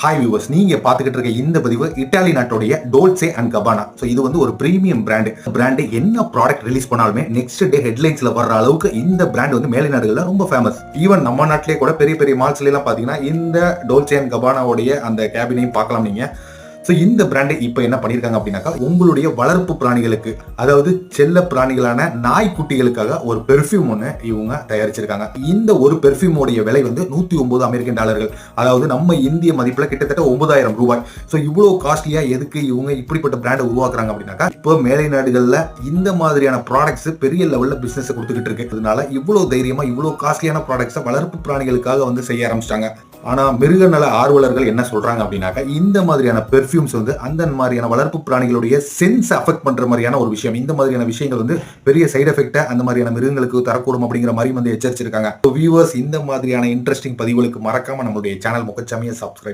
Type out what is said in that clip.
Hi viewers, நீங்க பாத்துக்கிட்டு இருக்க இந்த பதிவு இத்தாலி நாட்டுடைய டோல்சே அண்ட் கபானா. சோ இது வந்து ஒரு பிரீமியம் பிராண்ட் என்ன ப்ராடக்ட் ரிலீஸ் பண்ணாலுமே நெக்ஸ்ட் டே ஹெட்லைன்ஸ்ல வர்ற அளவுக்கு இந்த பிராண்ட் வந்து மேலை நாடுகள்ல ரொம்ப ஃபேமஸ். ஈவன் நம்ம நாட்டிலேயே கூட பெரிய பெரிய மால்ஸ்ல எல்லாம் பாத்தீங்கன்னா இந்த டோல்சே அண்ட் கபானாவுடைய அந்த கேபினையும் பார்க்கலாம் நீங்க. ஸோ இந்த பிராண்டை இப்போ என்ன பண்ணியிருக்காங்க அப்படின்னாக்கா, உங்களுடைய வளர்ப்பு பிராணிகளுக்கு, அதாவது செல்ல பிராணிகளான நாய்க்குட்டிகளுக்காக ஒரு பெர்ஃப்யூம் ஒன்று இவங்க தயாரிச்சிருக்காங்க. இந்த ஒரு பெர்ஃப்யூமோடைய விலை வந்து $109. அதாவது நம்ம இந்திய மதிப்பில் கிட்டத்தட்ட 9,000 ரூபாய். ஸோ இவ்வளோ காஸ்ட்லியா எதுக்கு இவங்க இப்படிப்பட்ட பிராண்டை உருவாக்குறாங்க அப்படின்னாக்கா, இப்போ மேலை நாடுகளில் இந்த மாதிரியான ப்ராடக்ட்ஸ் பெரிய லெவலில் பிசினஸ் கொடுத்துக்கிட்டு இருக்கு. அதனால இவ்வளோ தைரியமா இவ்வளோ காஸ்ட்லியான ப்ராடக்ட்ஸை வளர்ப்பு பிராணிகளுக்காக வந்து செய்ய ஆரம்பிச்சிட்டாங்க. ஆனா மிருக நல ஆர்வலர்கள் என்ன சொல்றாங்க அப்படின்னாக்கா, இந்த மாதிரியான பெர்ஃப்யூம்ஸ் வந்து அந்த மாதிரியான வளர்ப்பு பிராணிகளுடைய சென்ஸ் அஃபெக்ட் பண்ற மாதிரியான ஒரு விஷயம். இந்த மாதிரியான விஷயங்கள் வந்து பெரிய சைடு எஃபெக்ட்டை அந்த மாதிரியான மிருகங்களுக்கு தரக்கூடும் அப்படிங்கிற மாதிரி வந்து எச்சரிச்சிருக்காங்க. வியூவர்ஸ், இந்த மாதிரியான இன்ட்ரெஸ்டிங் பதிவுகளுக்கு மறக்காம நம்மளுடைய சேனல் முகச்சாமியை சப்ஸ்கிரைப்